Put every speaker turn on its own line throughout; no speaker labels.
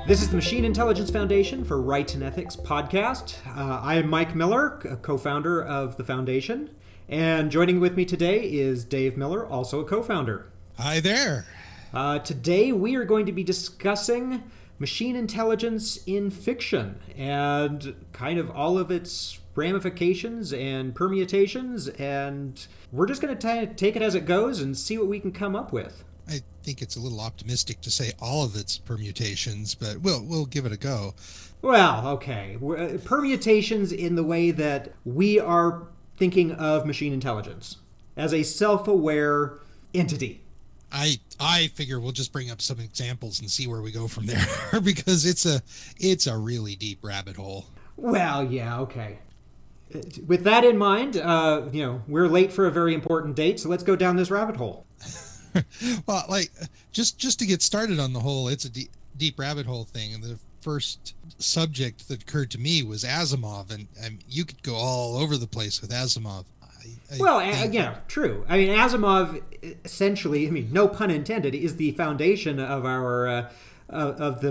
This is the Machine Intelligence Foundation for Rights and Ethics podcast. I am Mike Miller, a co-founder of the foundation, and joining with me today is Dave Miller, also a co-founder.
Hi there.
Today we are going to be discussing machine intelligence in fiction and kind of all of its ramifications and permutations, and we're just going to take it as it goes and see what we can come up with.
I think it's a little optimistic to say all of its permutations, but we'll give it a go.
Well, okay. Permutations in the way that we are thinking of machine intelligence as a self-aware entity.
I figure we'll just bring up some examples and see where we go from there because it's a really deep rabbit hole.
Well, yeah, okay. With that in mind, we're late for a very important date, so let's go down this rabbit hole.
Well, just to get started on the whole, it's a deep rabbit hole thing. And the first subject that occurred to me was Asimov, and you could go all over the place with Asimov.
True. I mean, Asimov essentially, no pun intended, is the foundation of our of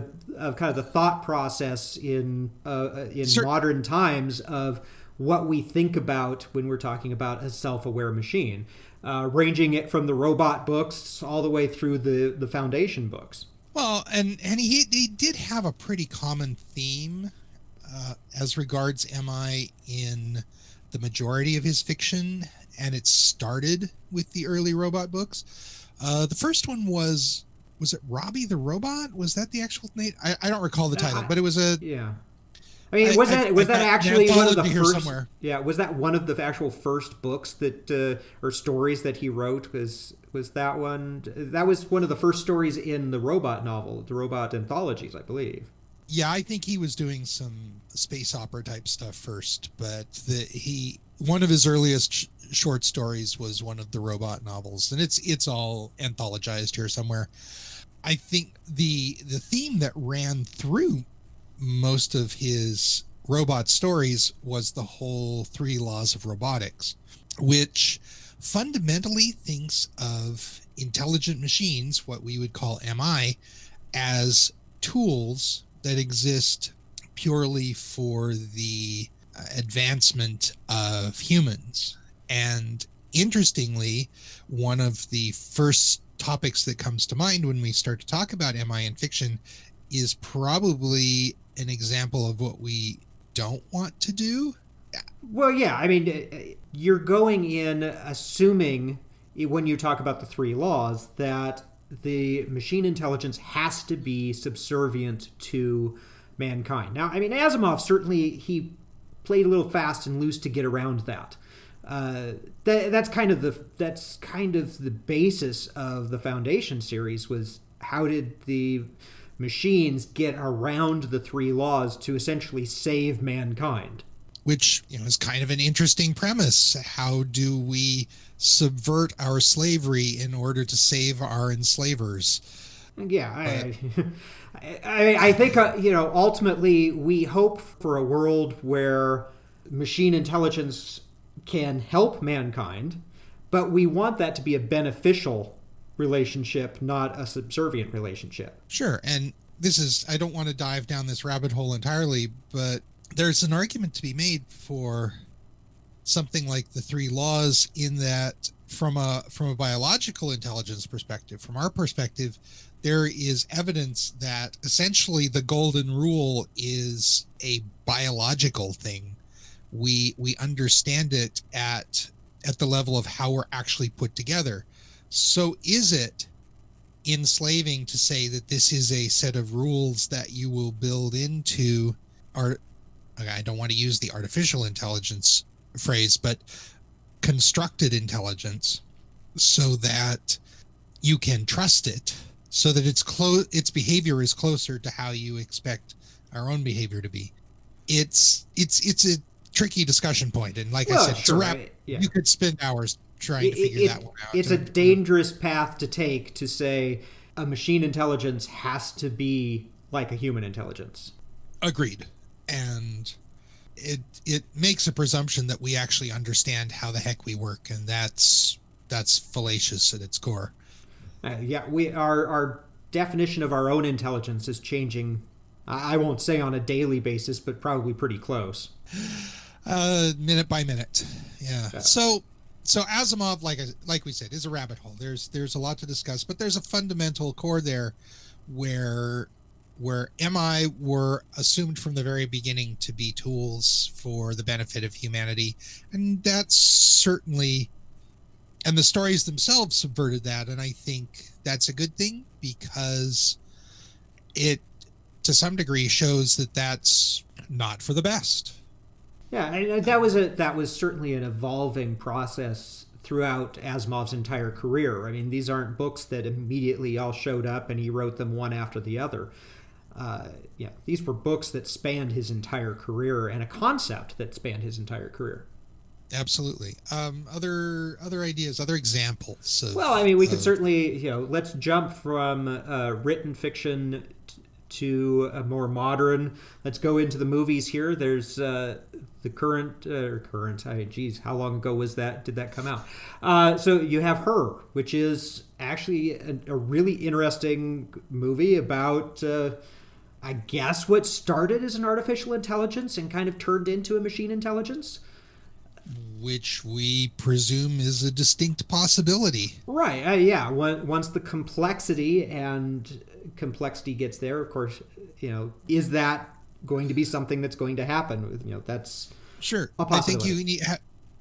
kind of the thought process in modern times of what we think about when we're talking about a self-aware machine. Ranging it from the robot books all the way through the foundation books.
Well, and he did have a pretty common theme as regards MI in the majority of his fiction, and it started with the early robot books. The first one was it Robbie the Robot? Was that the actual name? I don't recall the title, but it was a...
Yeah. I mean, was that actually one of the first?
Somewhere.
Yeah, was that one of the actual first books that or stories that he wrote? Was that one? That was one of the first stories in the robot novel, the robot anthologies, I believe.
Yeah, I think he was doing some space opera type stuff first, but one of his earliest short stories was one of the robot novels, and it's all anthologized here somewhere. I think the theme that ran through most of his robot stories was the whole 3 laws of robotics, which fundamentally thinks of intelligent machines, what we would call MI, as tools that exist purely for the advancement of humans. And interestingly, one of the first topics that comes to mind when we start to talk about MI in fiction is probably an example of what we don't want to do.
Well, yeah, I mean, you're going in assuming when you talk about the 3 laws that the machine intelligence has to be subservient to mankind. Now, I mean, Asimov certainly, he played a little fast and loose to get around that. That's kind of the basis of the Foundation series was how did the machines get around the 3 laws to essentially save mankind.
Which, is kind of an interesting premise. How do we subvert our slavery in order to save our enslavers?
Yeah, I think, ultimately we hope for a world where machine intelligence can help mankind, but we want that to be a beneficial relationship, not a subservient relationship.
Sure. And I don't want to dive down this rabbit hole entirely, but there's an argument to be made for something like the 3 laws in that from a biological intelligence perspective, from our perspective, there is evidence that essentially the golden rule is a biological thing. We understand it at the level of how we're actually put together. So is it enslaving to say that this is a set of rules that you will build into I don't want to use the artificial intelligence phrase, but constructed intelligence so that you can trust it, so that its behavior is closer to how you expect our own behavior to be. It's a tricky discussion point, and like I said,
sure,
you could spend hours trying to figure that one out.
It's a dangerous path to take to say a machine intelligence has to be like a human intelligence.
Agreed. And it makes a presumption that we actually understand how the heck we work, and that's fallacious at its core.
Our definition of our own intelligence is changing I won't say on a daily basis, but probably pretty close.
Minute by minute. Yeah. So Asimov, like we said, is a rabbit hole. There's a lot to discuss, but there's a fundamental core there where MI were assumed from the very beginning to be tools for the benefit of humanity, and that's certainly, and the stories themselves subverted that, and I think that's a good thing because it, to some degree, shows that that's not for the best.
Yeah, and that was certainly an evolving process throughout Asimov's entire career. I mean, these aren't books that immediately all showed up and he wrote them one after the other. These were books that spanned his entire career and a concept that spanned his entire career.
Absolutely. Other ideas, other examples.
Well, I mean, we could certainly, let's jump from written fiction to a more modern. Let's go into the movies here. There's the current. How long ago was that? Did that come out? So you have Her, which is actually a really interesting movie about, I guess, what started as an artificial intelligence and kind of turned into a machine intelligence.
Which we presume is a distinct possibility.
Right. Once the complexity gets there, of course, is that going to be something that's going to happen? That's
sure
a possibility.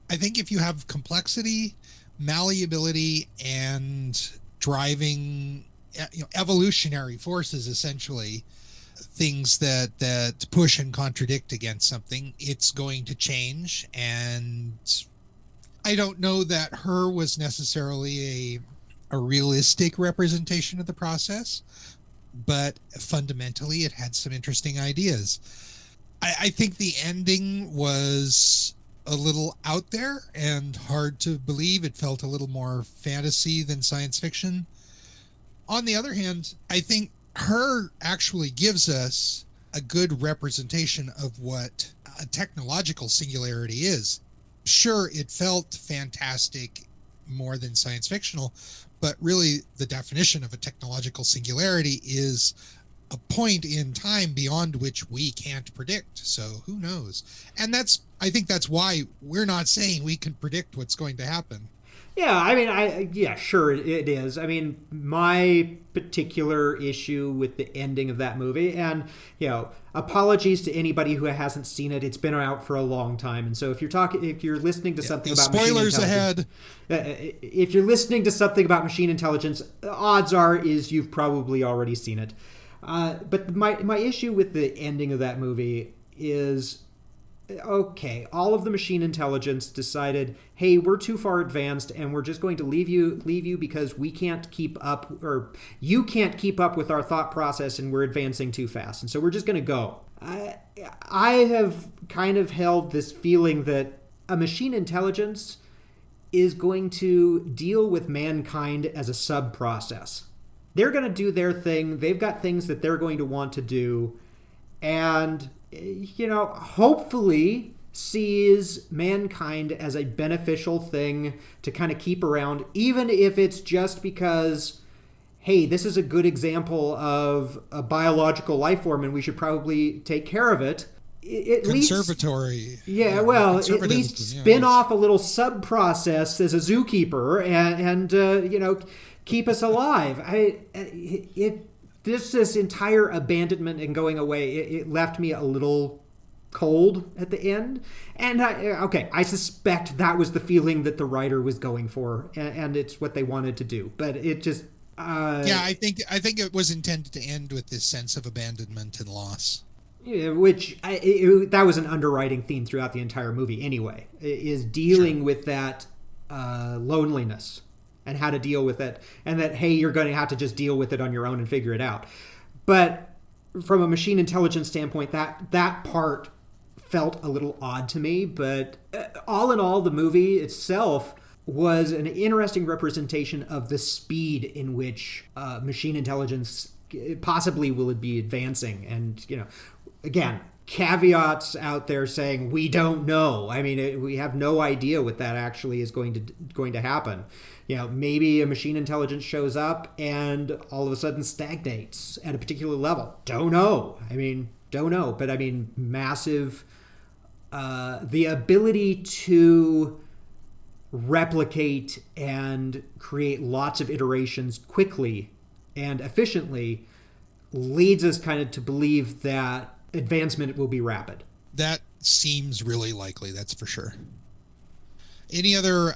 I think if you have complexity, malleability, and driving, evolutionary forces, essentially, things that push and contradict against something, it's going to change. And I don't know that Her was necessarily a realistic representation of the process, but fundamentally it had some interesting ideas. I think the ending was a little out there and hard to believe. It felt a little more fantasy than science fiction. On the other hand, I think Her actually gives us a good representation of what a technological singularity is. Sure, it felt fantastic more than science fictional, but really the definition of a technological singularity is a point in time beyond which we can't predict. So who knows? And I think that's why we're not saying we can predict what's going to happen.
Yeah, I mean, sure it is. I mean, my particular issue with the ending of that movie, and, apologies to anybody who hasn't seen it. It's been out for a long time. And so if you're listening to something about
spoilers
machine intelligence,
ahead.
If you're listening to something about machine intelligence, odds are is you've probably already seen it. But my issue with the ending of that movie is, okay, all of the machine intelligence decided, hey, we're too far advanced and we're just going to leave you because we can't keep up, or you can't keep up with our thought process and we're advancing too fast. And so we're just going to go. I have kind of held this feeling that a machine intelligence is going to deal with mankind as a sub-process. They're going to do their thing. They've got things that they're going to want to do. And hopefully sees mankind as a beneficial thing to kind of keep around, even if it's just because, hey, this is a good example of a biological life form and we should probably take care of it.
Conservatory.
At least spin off a little sub-process as a zookeeper and keep us alive. This entire abandonment and going away, it left me a little cold at the end. And I suspect that was the feeling that the writer was going for, and it's what they wanted to do. But it just...
I think it was intended to end with this sense of abandonment and loss.
Which, that was an underwriting theme throughout the entire movie anyway, is dealing with that loneliness. And how to deal with it, and that, hey, you're going to have to just deal with it on your own and figure it out. But from a machine intelligence standpoint, that part felt a little odd to me. But all in all, the movie itself was an interesting representation of the speed in which machine intelligence possibly will be advancing. And, again, caveats out there saying we don't know. I mean, we have no idea what that actually is going to happen. Maybe a machine intelligence shows up and all of a sudden stagnates at a particular level. Don't know. Don't know. But massive. The ability to replicate and create lots of iterations quickly and efficiently leads us kind of to believe that advancement will be rapid.
That seems really likely, that's for sure. Any other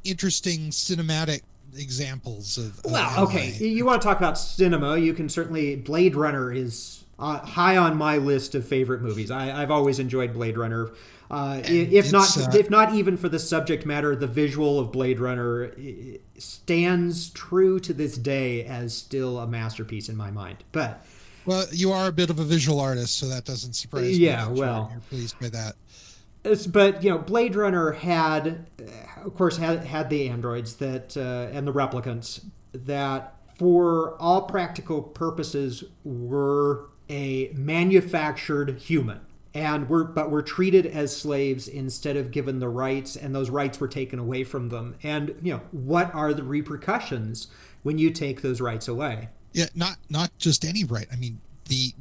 interesting cinematic examples of
okay, you want to talk about cinema, you can certainly... Blade Runner is high on my list of favorite movies. I've always enjoyed Blade Runner. If not even for the subject matter, the visual of Blade Runner stands true to this day as still a masterpiece in my mind. But...
Well, you are a bit of a visual artist, so that doesn't surprise me.
Yeah, well...
You're pleased by that.
But, Blade Runner had the androids that and the replicants that, for all practical purposes, were a manufactured human. And were treated as slaves instead of given the rights, and those rights were taken away from them. And, what are the repercussions when you take those rights away?
Yeah, not just any right.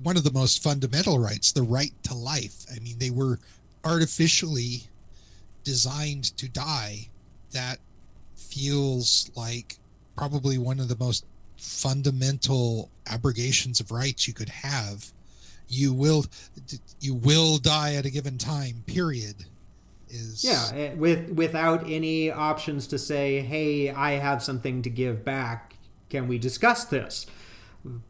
One of the most fundamental rights, the right to life. They were artificially designed to die. That feels like probably one of the most fundamental abrogations of rights you could have. You will die at a given time, period.
Without any options to say, hey, I have something to give back. Can we discuss this?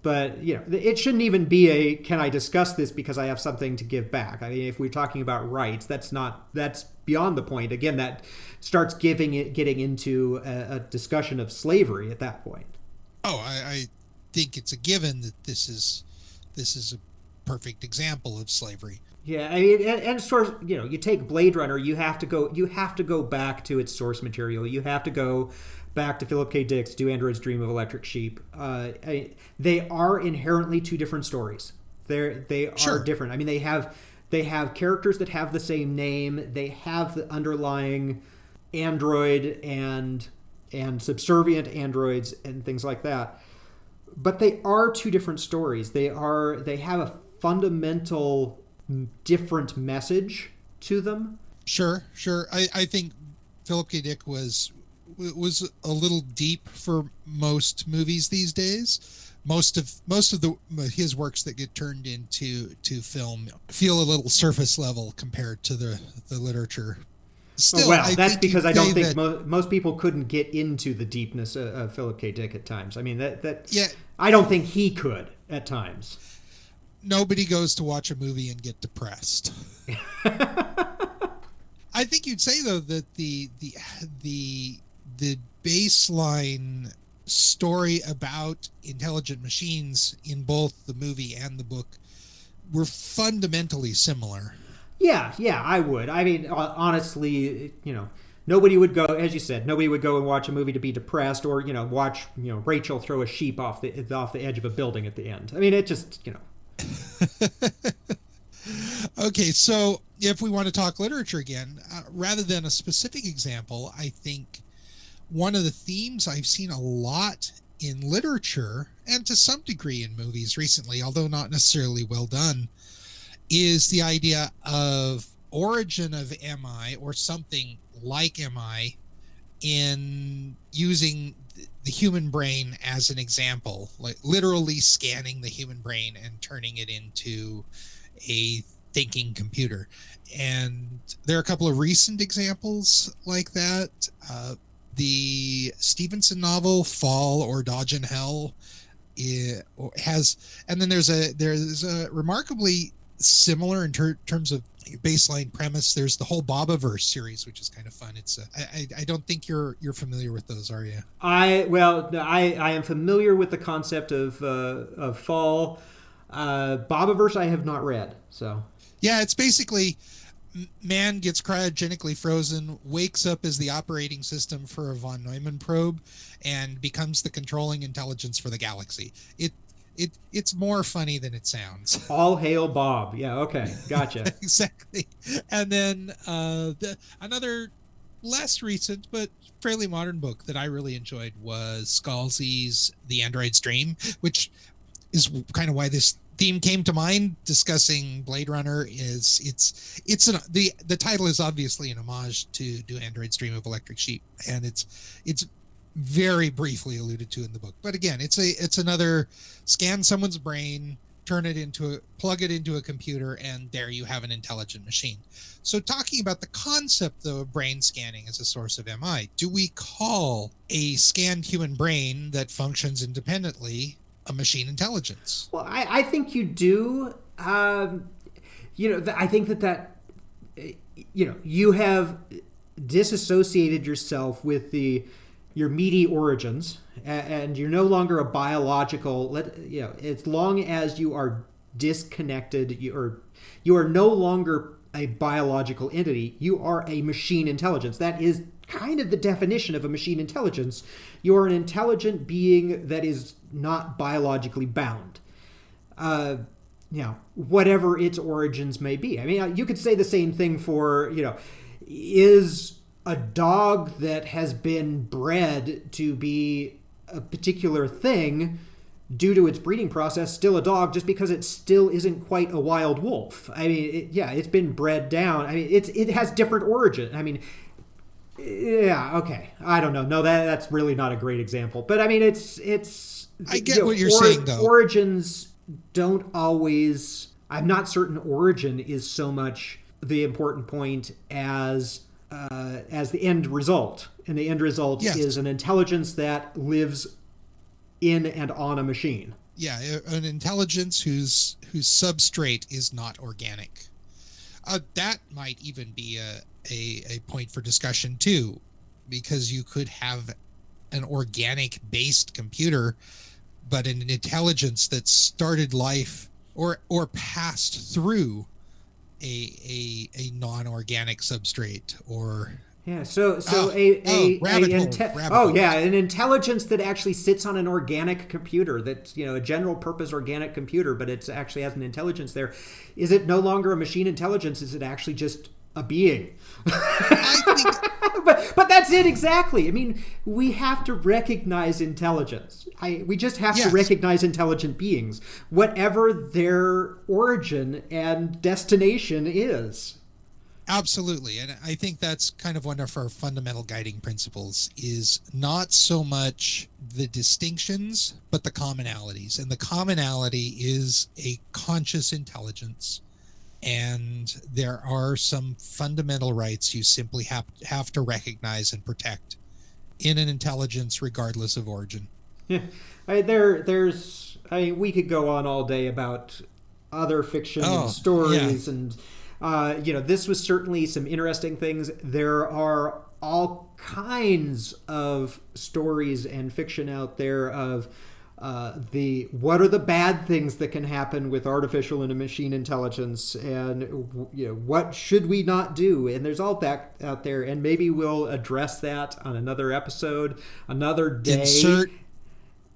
But, it shouldn't even be a, can I discuss this because I have something to give back? If we're talking about rights, that's beyond the point. Again, that starts getting into a discussion of slavery at that point.
Oh, I think it's a given that this is a perfect example of slavery.
Yeah, and source, you take Blade Runner, you have to go back to its source material. You have to go back to Philip K. Dick's Do Androids Dream of Electric Sheep. They are inherently two different stories. They are
Sure.
different. They have characters that have the same name. They have the underlying android and subservient androids and things like that. But they are two different stories. They have a fundamental different message to them.
Sure. I think Philip K. Dick was a little deep for most movies these days. Most of his works that get turned into film feel a little surface level compared to the literature. Still,
that's because I don't think most people couldn't get into the deepness of Philip K. Dick at times. I don't think he could at times.
Nobody goes to watch a movie and get depressed. I think you'd say though that the baseline story about intelligent machines in both the movie and the book were fundamentally similar.
Yeah, I would. Honestly, nobody would go, as you said, nobody would go and watch a movie to be depressed or, watch, Rachel throw a sheep off the edge of a building at the end. It just,
Okay, so if we want to talk literature again, rather than a specific example, I think one of the themes I've seen a lot in literature and to some degree in movies recently, although not necessarily well done, is the idea of origin of MI or something like MI in using the human brain as an example, like literally scanning the human brain and turning it into a thinking computer. And there are a couple of recent examples like that. The Stevenson novel Fall or Dodge in Hell has, and then there's a remarkably similar in terms of baseline premise. There's the whole Bobaverse series, which is kind of fun. It's I don't think you're familiar with those, are you? I
am familiar with the concept of Fall. Bobaverse I have not read, so
yeah, it's basically man gets cryogenically frozen, wakes up as the operating system for a von Neumann probe, and becomes the controlling intelligence for the galaxy. it's more funny than it sounds.
All hail Bob. Yeah, okay, gotcha.
Exactly. And then another less recent but fairly modern book that I really enjoyed was Scalzi's The Android's Dream, which is kind of why this theme came to mind. Discussing Blade Runner is the title is obviously an homage to Do Android's Dream of Electric Sheep, and it's very briefly alluded to in the book. But again, it's another scan someone's brain, plug it into a computer, and there you have an intelligent machine. So talking about the concept though of brain scanning as a source of MI, do we call a scanned human brain that functions independently a machine intelligence?
Well, I think you do. I think that you have disassociated yourself with your meaty origins, and you're no longer a biological. As long as you are disconnected, you are no longer a biological entity. You are a machine intelligence. That is kind of the definition of a machine intelligence. You're an intelligent being that is not biologically bound. Whatever its origins may be. I mean, you could say the same thing for, is a dog that has been bred to be a particular thing due to its breeding process still a dog just because it still isn't quite a wild wolf? I mean, it's been bred down. I mean, it has different origin. I mean, yeah, okay. I don't know. No, that's really not a great example. But I mean, it's.
I get what you're saying, though.
Origins don't always. I'm not certain origin is so much the important point as the end result. And the end result is an intelligence that lives in and on a machine.
Yeah, an intelligence whose substrate is not organic. That might even be a point for discussion too, because you could have an organic based computer, but an intelligence that started life or passed through a non-organic substrate, or
an intelligence that actually sits on an organic computer, that's a general purpose organic computer, but it actually has an intelligence there. Is it no longer a machine intelligence? Is it actually just a being?
I think
but that's it exactly. I mean, we have to recognize intelligence. We just have to recognize intelligent beings, whatever their origin and destination is.
Absolutely. And I think that's kind of one of our fundamental guiding principles, is not so much the distinctions, but the commonalities. And the commonality is a conscious intelligence. And there are some fundamental rights you simply have to recognize and protect in an intelligence, regardless of origin.
Yeah, we could go on all day about other fiction and stories, and this was certainly some interesting things. There are all kinds of stories and fiction out there of what are the bad things that can happen with artificial and machine intelligence, and what should we not do? And there's all that out there, and maybe we'll address that on another episode, another day.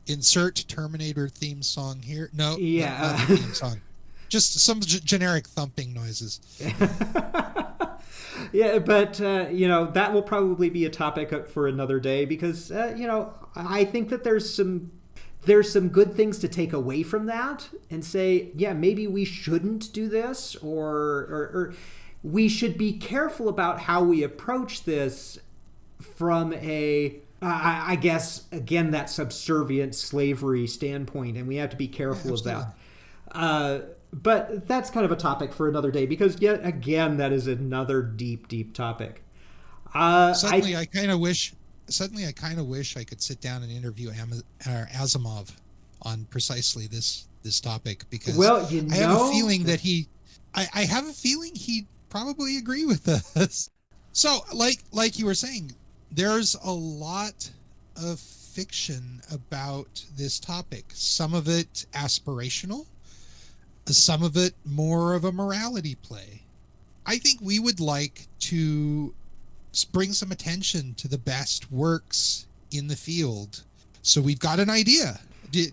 Insert Terminator theme song here. No,
yeah,
not the theme song. Just some generic thumping noises.
Yeah, but that will probably be a topic for another day, because I think that there's some good things to take away from that and say, yeah, maybe we shouldn't do this, or we should be careful about how we approach this from I guess, again, that subservient slavery standpoint, and we have to be careful of that. But that's kind of a topic for another day, because yet again, that is another deep, deep topic.
Suddenly, I kind of wish I could sit down and interview Asimov on precisely this topic, because I have a feeling that I have a feeling he'd probably agree with us. So, like you were saying, there's a lot of fiction about this topic. Some of it aspirational, some of it more of a morality play. I think we would like to bring some attention to the best works in the field. So we've got an idea.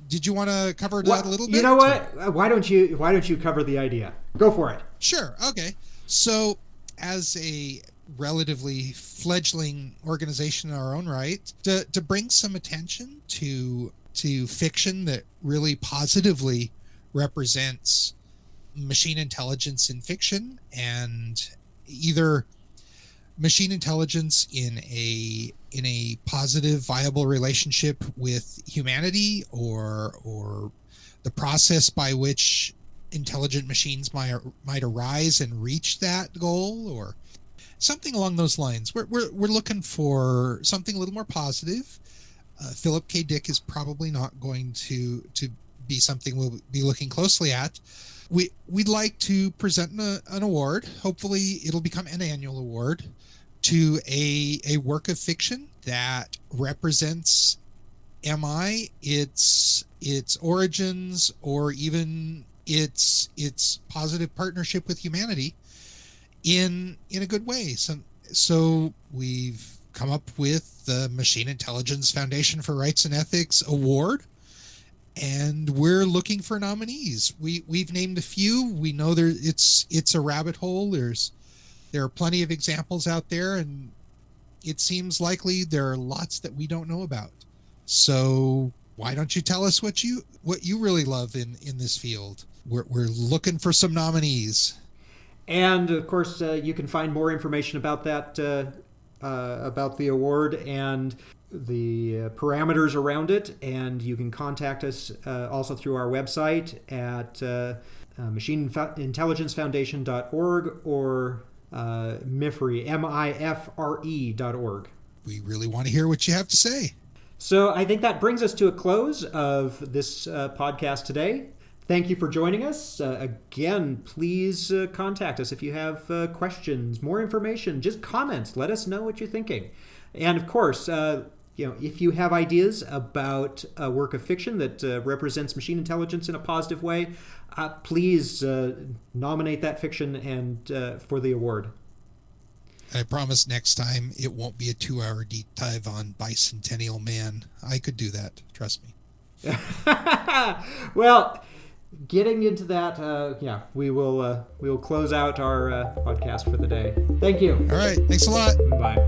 Did you want to cover that a little bit?
You know what? Why don't you cover the idea? Go for it.
Sure. Okay. So, as a relatively fledgling organization in our own right, to bring some attention to fiction that really positively represents machine intelligence in fiction, and either machine intelligence in a positive, viable relationship with humanity, or the process by which intelligent machines might arise and reach that goal, or something along those lines. We're looking for something a little more positive. Philip K. Dick is probably not going to be something we'll be looking closely at. We'd like to present an award. Hopefully it'll become an annual award to a work of fiction that represents MI, its origins, or even its positive partnership with humanity in a good way. So we've come up with the Machine Intelligence Foundation for Rights and Ethics Award, and we're looking for nominees. We've named a few. We know it's a rabbit hole. There are plenty of examples out there, and it seems likely there are lots that we don't know about. So why don't you tell us what you really love in this field? We're looking for some nominees.
And of course, you can find more information about that, about the award and the parameters around it. And you can contact us also through our website at machineintelligencefoundation.org or MIFRE, MIFRE.org.
We really want to hear what you have to say.
So I think that brings us to a close of this podcast today. Thank you for joining us. Again, please contact us if you have questions, more information, just comments. Let us know what you're thinking. And of course, if you have ideas about a work of fiction that represents machine intelligence in a positive way, please nominate that fiction and for the award.
I promise next time it won't be a 2-hour deep dive on Bicentennial Man. I could do that. Trust me.
Well, getting into that, we will close out our podcast for the day. Thank you.
All right. Thanks a lot.
Bye.